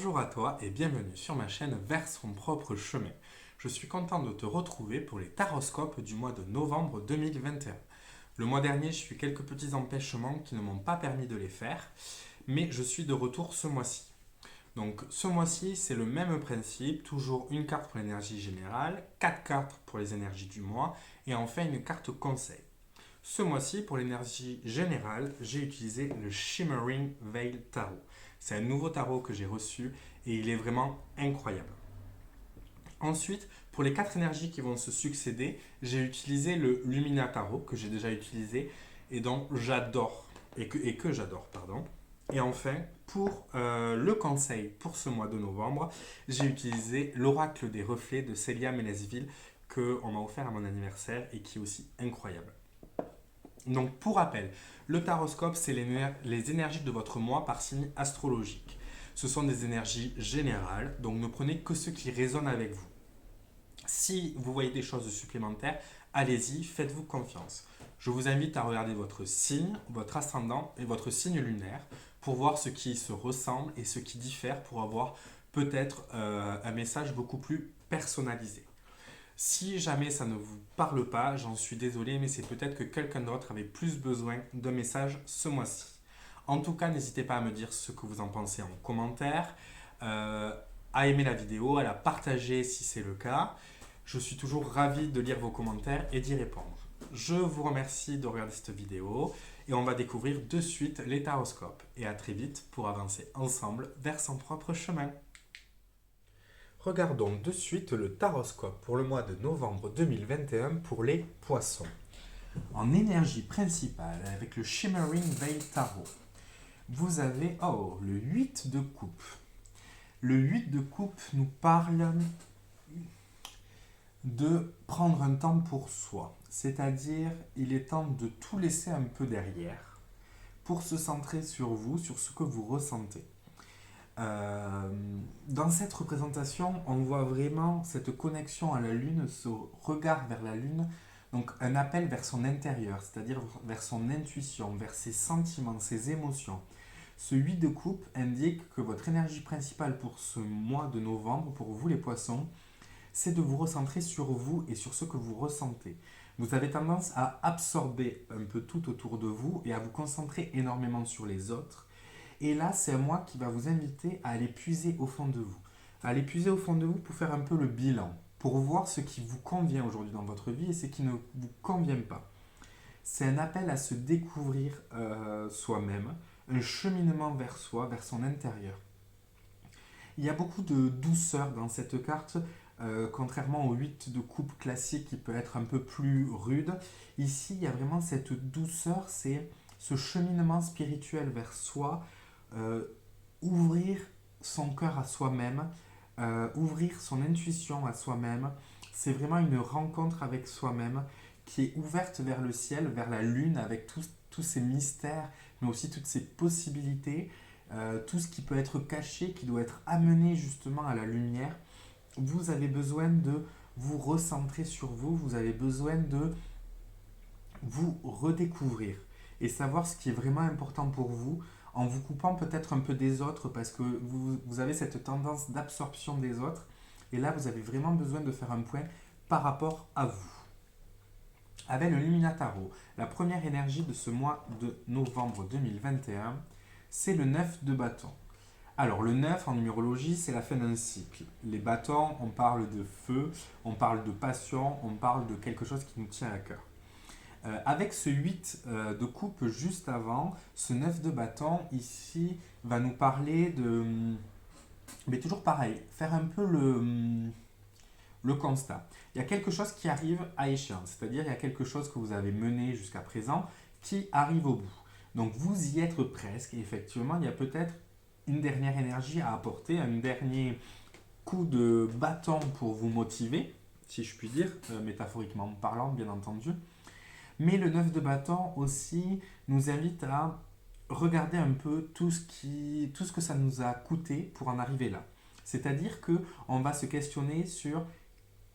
Bonjour à toi et bienvenue sur ma chaîne Vers son propre chemin. Je suis content de te retrouver pour les taroscopes du mois de novembre 2021. Le mois dernier, j'ai eu quelques petits empêchements qui ne m'ont pas permis de les faire, mais je suis de retour ce mois-ci. Donc ce mois-ci, c'est le même principe, toujours une carte pour l'énergie générale, 4 cartes pour les énergies du mois et enfin une carte conseil. Ce mois-ci, pour l'énergie générale, j'ai utilisé le Shimmering Veil Tarot. C'est un nouveau tarot que j'ai reçu et il est vraiment incroyable. Ensuite, pour les 4 énergies qui vont se succéder, j'ai utilisé le Lumina Tarot que j'ai déjà utilisé et dont j'adore et que j'adore, pardon. Et enfin, pour le conseil pour ce mois de novembre, j'ai utilisé l'Oracle des Reflets de Célia Ménesville qu'on m'a offert à mon anniversaire et qui est aussi incroyable. Donc, pour rappel, le taroscope, c'est les énergies de votre mois par signe astrologique. Ce sont des énergies générales, donc ne prenez que ce qui résonne avec vous. Si vous voyez des choses supplémentaires, allez-y, faites-vous confiance. Je vous invite à regarder votre signe, votre ascendant et votre signe lunaire pour voir ce qui se ressemble et ce qui diffère pour avoir peut-être un message beaucoup plus personnalisé. Si jamais ça ne vous parle pas, j'en suis désolé, mais c'est peut-être que quelqu'un d'autre avait plus besoin d'un message ce mois-ci. En tout cas, n'hésitez pas à me dire ce que vous en pensez en commentaire, à aimer la vidéo, à la partager si c'est le cas. Je suis toujours ravi de lire vos commentaires et d'y répondre. Je vous remercie de regarder cette vidéo et on va découvrir de suite les taroscopes. Et à très vite pour avancer ensemble vers son propre chemin. Regardons de suite le taroscope pour le mois de novembre 2021 pour les poissons. En énergie principale, avec le Shimmering Veil Tarot, vous avez le 8 de coupe. Le 8 de coupe nous parle de prendre un temps pour soi. C'est-à-dire, il est temps de tout laisser un peu derrière pour se centrer sur vous, sur ce que vous ressentez. Dans cette représentation, on voit vraiment cette connexion à la Lune, ce regard vers la Lune, donc un appel vers son intérieur, c'est-à-dire vers son intuition, vers ses sentiments, ses émotions. Ce 8 de coupe indique que votre énergie principale pour ce mois de novembre, pour vous les poissons, c'est de vous recentrer sur vous et sur ce que vous ressentez. Vous avez tendance à absorber un peu tout autour de vous et à vous concentrer énormément sur les autres. Et là, c'est moi qui va vous inviter à aller puiser au fond de vous. À aller puiser au fond de vous pour faire un peu le bilan, pour voir ce qui vous convient aujourd'hui dans votre vie et ce qui ne vous convient pas. C'est un appel à se découvrir soi-même, un cheminement vers soi, vers son intérieur. Il y a beaucoup de douceur dans cette carte, contrairement au 8 de coupe classique qui peut être un peu plus rude. Ici, il y a vraiment cette douceur, c'est ce cheminement spirituel vers soi, ouvrir son cœur à soi-même, ouvrir son intuition à soi-même. C'est vraiment une rencontre avec soi-même qui est ouverte vers le ciel, vers la lune, avec tous ces mystères, mais aussi toutes ces possibilités, tout ce qui peut être caché, qui doit être amené justement à la lumière. Vous avez besoin de vous recentrer sur vous, vous avez besoin de vous redécouvrir et savoir ce qui est vraiment important pour vous en vous coupant peut-être un peu des autres parce que vous avez cette tendance d'absorption des autres et là vous avez vraiment besoin de faire un point par rapport à vous. Avec le Lumina Tarot, la première énergie de ce mois de novembre 2021, c'est le 9 de bâton. Alors le 9 en numérologie, c'est la fin d'un cycle. Les bâtons, on parle de feu, on parle de passion, on parle de quelque chose qui nous tient à cœur. Avec ce 8 de coupe juste avant, ce 9 de bâton ici va nous parler de... Mais toujours pareil, faire un peu le constat. Il y a quelque chose qui arrive à échéance, c'est-à-dire il y a quelque chose que vous avez mené jusqu'à présent qui arrive au bout. Donc vous y êtes presque et effectivement il y a peut-être une dernière énergie à apporter, un dernier coup de bâton pour vous motiver, si je puis dire, métaphoriquement parlant bien entendu. Mais le 9 de bâton aussi nous invite à regarder un peu tout ce que ça nous a coûté pour en arriver là. C'est-à-dire qu'on va se questionner sur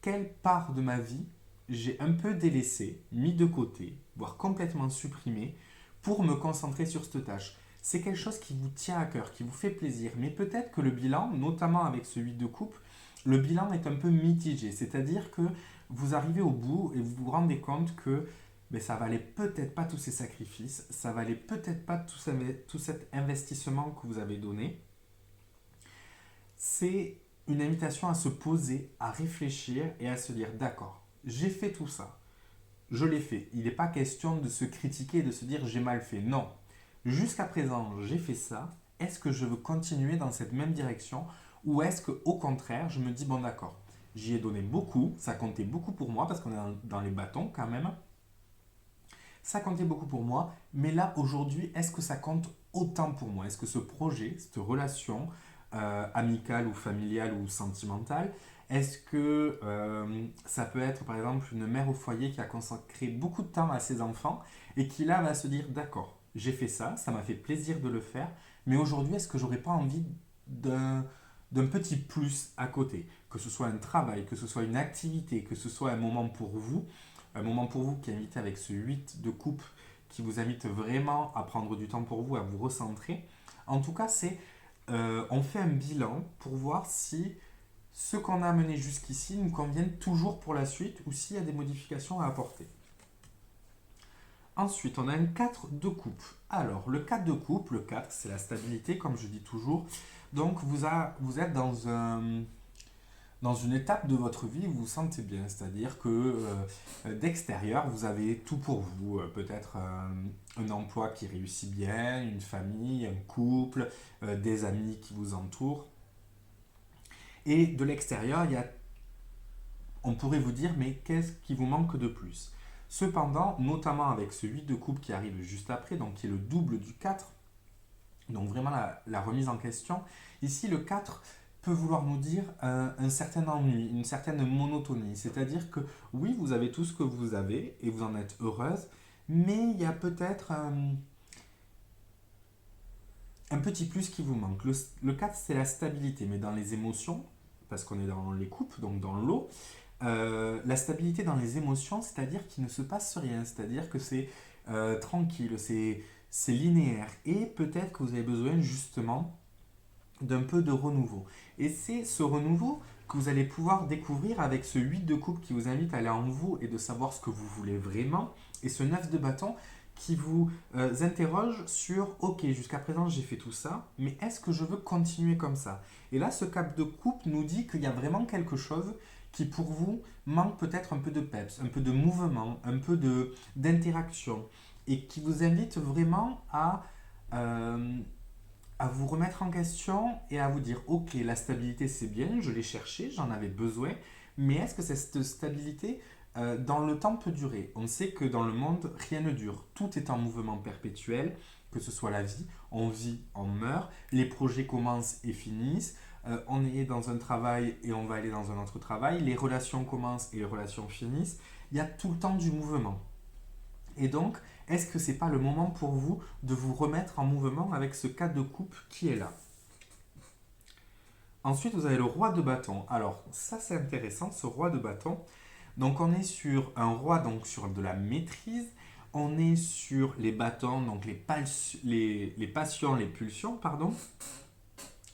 quelle part de ma vie j'ai un peu délaissé, mis de côté, voire complètement supprimé, pour me concentrer sur cette tâche. c'est quelque chose qui vous tient à cœur, qui vous fait plaisir. Mais peut-être que le bilan, notamment avec ce 8 de coupe, le bilan est un peu mitigé. C'est-à-dire que vous arrivez au bout et vous vous rendez compte que ça valait peut-être pas tous ces sacrifices, ça valait peut-être pas tout cet investissement que vous avez donné. C'est une invitation à se poser, à réfléchir et à se dire d'accord, j'ai fait tout ça, je l'ai fait. Il n'est pas question de se critiquer et de se dire j'ai mal fait. Non. Jusqu'à présent, j'ai fait ça. Est-ce que je veux continuer dans cette même direction ou est-ce qu'au contraire, je me dis bon d'accord, j'y ai donné beaucoup, ça comptait beaucoup pour moi parce qu'on est dans les bâtons quand même. Ça comptait beaucoup pour moi, mais là aujourd'hui, est-ce que ça compte autant pour moi? Est-ce que ce projet, cette relation amicale ou familiale ou sentimentale, est-ce que ça peut être par exemple une mère au foyer qui a consacré beaucoup de temps à ses enfants et qui là va se dire d'accord, j'ai fait ça, ça m'a fait plaisir de le faire, mais aujourd'hui est-ce que j'aurais pas envie d'un petit plus à côté, que ce soit un travail, que ce soit une activité, que ce soit un moment pour vous qui est invité avec ce 8 de coupe qui vous invite vraiment à prendre du temps pour vous, à vous recentrer. En tout cas, on fait un bilan pour voir si ce qu'on a mené jusqu'ici nous conviennent toujours pour la suite ou s'il y a des modifications à apporter. Ensuite, on a un 4 de coupe. Alors, le 4 de coupe, le 4, c'est la stabilité, comme je dis toujours. Donc, vous êtes dans une étape de votre vie où vous vous sentez bien, c'est-à-dire que d'extérieur, vous avez tout pour vous. Peut-être un emploi qui réussit bien, une famille, un couple, des amis qui vous entourent. Et de l'extérieur, on pourrait vous dire, mais qu'est-ce qui vous manque de plus? Cependant, notamment avec ce 8 de coupe qui arrive juste après, donc qui est le double du 4, donc vraiment la remise en question, ici le 4 peut vouloir nous dire un certain ennui, une certaine monotonie. C'est-à-dire que oui, vous avez tout ce que vous avez et vous en êtes heureuse, mais il y a peut-être un petit plus qui vous manque. Le 4, c'est la stabilité, mais dans les émotions, parce qu'on est dans les coupes, donc dans l'eau, la stabilité dans les émotions, c'est-à-dire qu'il ne se passe rien, c'est-à-dire que c'est tranquille, c'est linéaire. Et peut-être que vous avez besoin justement d'un peu de renouveau. Et c'est ce renouveau que vous allez pouvoir découvrir avec ce 8 de coupe qui vous invite à aller en vous et de savoir ce que vous voulez vraiment. Et ce 9 de bâton qui vous interroge sur ok, jusqu'à présent j'ai fait tout ça, mais est-ce que je veux continuer comme ça? Et là, ce cap de coupe nous dit qu'il y a vraiment quelque chose qui pour vous manque peut-être un peu de peps, un peu de mouvement, un peu d'interaction, et qui vous invite vraiment à vous remettre en question et à vous dire ok, la stabilité c'est bien, je l'ai cherché, j'en avais besoin, mais est-ce que cette stabilité dans le temps peut durer? On sait que dans le monde, rien ne dure, tout est en mouvement perpétuel, que ce soit la vie, on meurt, les projets commencent et finissent, on est dans un travail et on va aller dans un autre travail, les relations commencent et les relations finissent, il y a tout le temps du mouvement. Et donc, est-ce que c'est pas le moment pour vous de vous remettre en mouvement avec ce 4 de coupe qui est là? Ensuite, vous avez le roi de bâton. Alors, ça c'est intéressant, ce roi de bâton. Donc, on est sur un roi, donc sur de la maîtrise. On est sur les bâtons, donc les passions, les pulsions, pardon.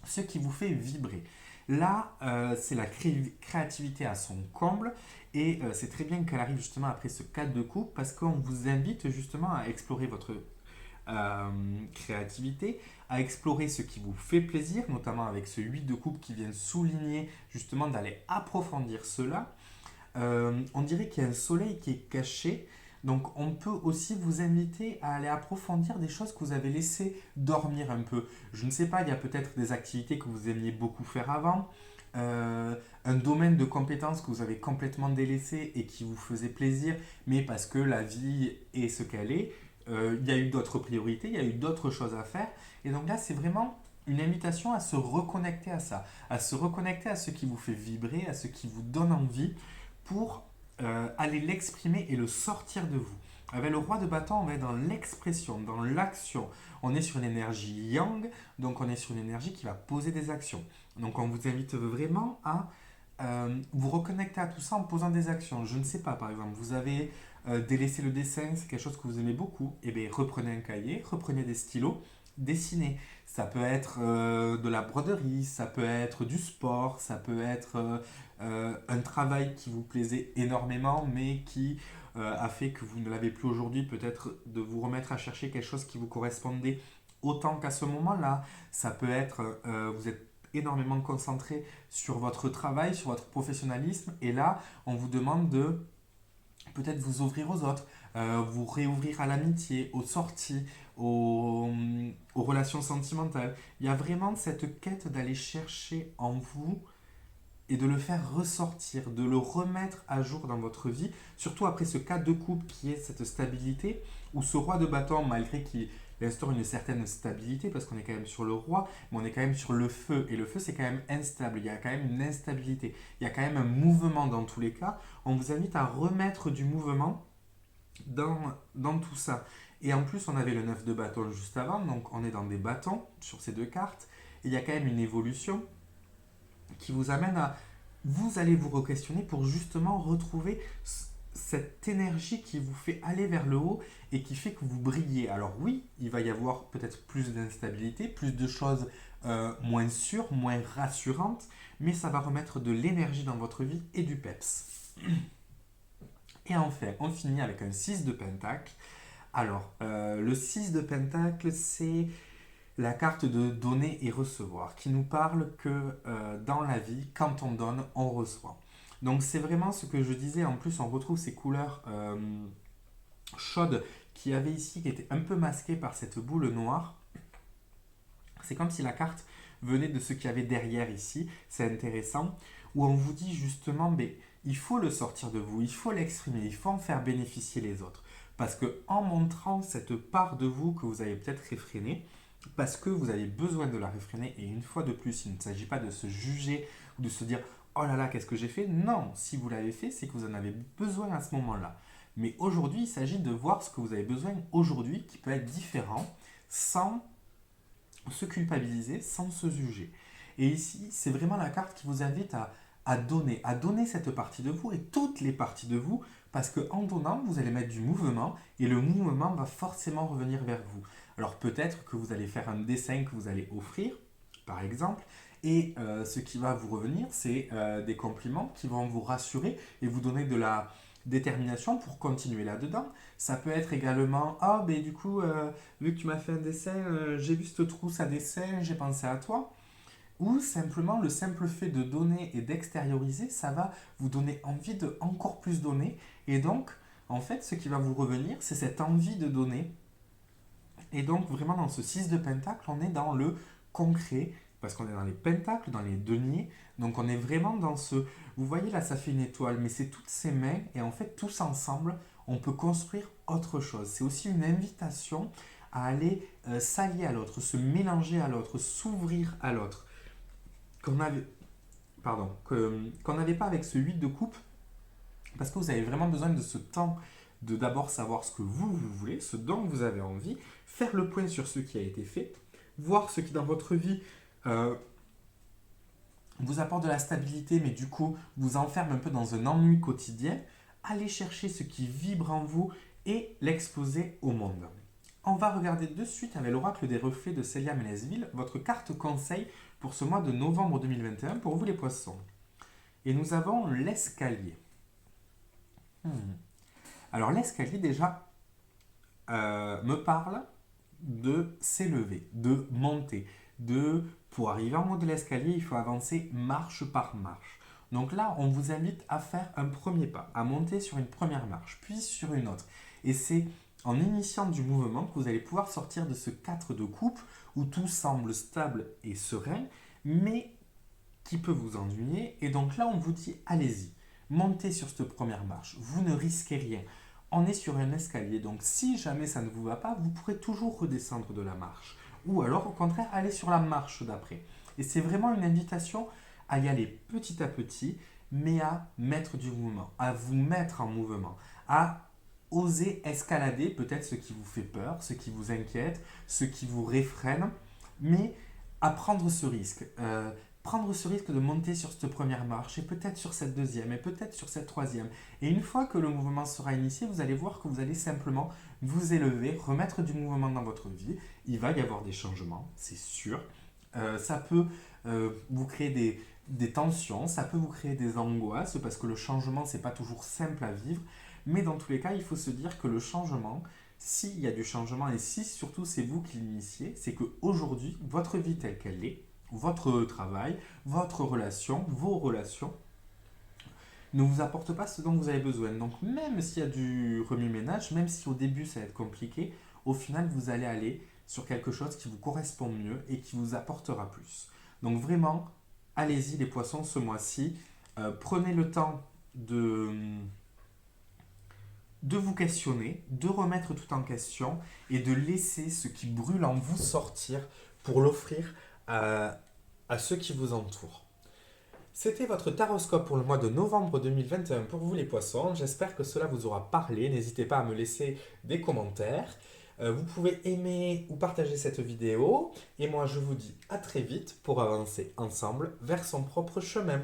Ce qui vous fait vibrer. Là, c'est la créativité à son comble et c'est très bien qu'elle arrive justement après ce 4 de coupe parce qu'on vous invite justement à explorer votre créativité, à explorer ce qui vous fait plaisir, notamment avec ce 8 de coupe qui vient souligner justement d'aller approfondir cela. On dirait qu'il y a un soleil qui est caché. Donc on peut aussi vous inviter à aller approfondir des choses que vous avez laissé dormir un peu. Je ne sais pas, il y a peut-être des activités que vous aimiez beaucoup faire avant, un domaine de compétences que vous avez complètement délaissé et qui vous faisait plaisir, mais parce que la vie est ce qu'elle est, il y a eu d'autres priorités, il y a eu d'autres choses à faire. Et donc là, c'est vraiment une invitation à se reconnecter à ça, à se reconnecter à ce qui vous fait vibrer, à ce qui vous donne envie pour aller l'exprimer et le sortir de vous. Avec le roi de bâton, on va être dans l'expression, dans l'action. On est sur une énergie yang, donc on est sur une énergie qui va poser des actions. Donc on vous invite vraiment à vous reconnecter à tout ça en posant des actions. Je ne sais pas, par exemple, vous avez délaissé le dessin, c'est quelque chose que vous aimez beaucoup, et bien reprenez un cahier, reprenez des stylos dessiner, ça peut être de la broderie, ça peut être du sport, ça peut être un travail qui vous plaisait énormément mais qui a fait que vous ne l'avez plus aujourd'hui, peut-être de vous remettre à chercher quelque chose qui vous correspondait autant qu'à ce moment-là. Ça peut être, vous êtes énormément concentré sur votre travail, sur votre professionnalisme et là, on vous demande de peut-être vous ouvrir aux autres, vous réouvrir à l'amitié, aux sorties, aux relations sentimentales. Il y a vraiment cette quête d'aller chercher en vous et de le faire ressortir, de le remettre à jour dans votre vie, surtout après ce cas de couple qui est cette stabilité, ou ce roi de bâton, malgré qu'il instaure une certaine stabilité, parce qu'on est quand même sur le roi, mais on est quand même sur le feu, et le feu c'est quand même instable, il y a quand même une instabilité, il y a quand même un mouvement dans tous les cas. On vous invite à remettre du mouvement dans tout ça. Et en plus, on avait le 9 de bâton juste avant, donc on est dans des bâtons sur ces deux cartes, et il y a quand même une évolution qui vous amène à... Vous allez vous re-questionner pour justement retrouver cette énergie qui vous fait aller vers le haut et qui fait que vous brillez. Alors oui, il va y avoir peut-être plus d'instabilité, plus de choses moins sûres, moins rassurantes, mais ça va remettre de l'énergie dans votre vie et du peps. Et enfin, on finit avec un 6 de pentacle. Alors, le 6 de pentacle, c'est la carte de donner et recevoir, qui nous parle que dans la vie, quand on donne, on reçoit. Donc c'est vraiment ce que je disais, en plus on retrouve ces couleurs chaudes qui avaient ici, qui étaient un peu masquées par cette boule noire. C'est comme si la carte venait de ce qu'il y avait derrière ici, c'est intéressant, où on vous dit justement, mais il faut le sortir de vous, il faut l'exprimer, il faut en faire bénéficier les autres. Parce que en montrant cette part de vous que vous avez peut-être réfrénée, parce que vous avez besoin de la réfréner, et une fois de plus, il ne s'agit pas de se juger ou de se dire oh là là, qu'est-ce que j'ai fait. Non, si vous l'avez fait, c'est que vous en avez besoin à ce moment-là. Mais aujourd'hui, il s'agit de voir ce que vous avez besoin aujourd'hui qui peut être différent sans se culpabiliser, sans se juger. Et ici, c'est vraiment la carte qui vous invite à donner cette partie de vous et toutes les parties de vous, parce qu'en donnant, vous allez mettre du mouvement et le mouvement va forcément revenir vers vous. Alors peut-être que vous allez faire un dessin que vous allez offrir, par exemple, et ce qui va vous revenir, c'est des compliments qui vont vous rassurer et vous donner de la détermination pour continuer là-dedans. Ça peut être également, ah ben du coup, vu que tu m'as fait un dessin, j'ai vu cette trousse à dessin, j'ai pensé à toi. Ou simplement le simple fait de donner et d'extérioriser, ça va vous donner envie de encore plus donner. Et donc, en fait, ce qui va vous revenir, c'est cette envie de donner. Et donc, vraiment, dans ce 6 de pentacle, on est dans le concret, parce qu'on est dans les pentacles, dans les deniers. Donc, on est vraiment dans ce... Vous voyez, là, ça fait une étoile, mais c'est toutes ces mains. Et en fait, tous ensemble, on peut construire autre chose. C'est aussi une invitation à aller s'allier à l'autre, se mélanger à l'autre, s'ouvrir à l'autre. Qu'on avait, pardon, qu'on n'avait pas avec ce 8 de coupe, parce que vous avez vraiment besoin de ce temps de d'abord savoir ce que vous voulez, ce dont vous avez envie, faire le point sur ce qui a été fait, voir ce qui dans votre vie euh, vous apporte de la stabilité, mais du coup vous enferme un peu dans un ennui quotidien, aller chercher ce qui vibre en vous et l'exposer au monde. On va regarder de suite avec l'oracle des reflets de Célia Ménesville, votre carte conseil pour ce mois de novembre 2021 pour vous les poissons. Et nous avons l'escalier. Alors l'escalier déjà me parle de s'élever, de monter, pour arriver en haut de l'escalier, il faut avancer marche par marche. Donc là, on vous invite à faire un premier pas, à monter sur une première marche, puis sur une autre. Et c'est en initiant du mouvement que vous allez pouvoir sortir de ce 4 de coupe où tout semble stable et serein, mais qui peut vous ennuyer. Et donc là, on vous dit, allez-y, montez sur cette première marche. Vous ne risquez rien. On est sur un escalier, donc si jamais ça ne vous va pas, vous pourrez toujours redescendre de la marche. Ou alors, au contraire, aller sur la marche d'après. Et c'est vraiment une invitation à y aller petit à petit, mais à mettre du mouvement, à vous mettre en mouvement, à oser escalader peut-être ce qui vous fait peur, ce qui vous inquiète, ce qui vous réfrène, mais à prendre ce risque. prendre ce risque de monter sur cette première marche et peut-être sur cette deuxième et peut-être sur cette troisième. Et une fois que le mouvement sera initié, vous allez voir que vous allez simplement vous élever, remettre du mouvement dans votre vie. Il va y avoir des changements, c'est sûr. Ça peut vous créer des tensions, ça peut vous créer des angoisses parce que le changement, c'est pas toujours simple à vivre. Mais dans tous les cas, il faut se dire que le changement, s'il y a du changement et si surtout c'est vous qui l'initiez, c'est qu'aujourd'hui, votre vie telle qu'elle est, votre travail, votre relation, vos relations, ne vous apportent pas ce dont vous avez besoin. Donc même s'il y a du remue-ménage, même si au début ça va être compliqué, au final vous allez aller sur quelque chose qui vous correspond mieux et qui vous apportera plus. Donc vraiment, allez-y les poissons ce mois-ci. Prenez le temps de vous questionner, de remettre tout en question et de laisser ce qui brûle en vous sortir pour l'offrir à ceux qui vous entourent. C'était votre taroscope pour le mois de novembre 2021 pour vous les poissons. J'espère que cela vous aura parlé. N'hésitez pas à me laisser des commentaires. Vous pouvez aimer ou partager cette vidéo. Et moi, je vous dis à très vite pour avancer ensemble vers son propre chemin.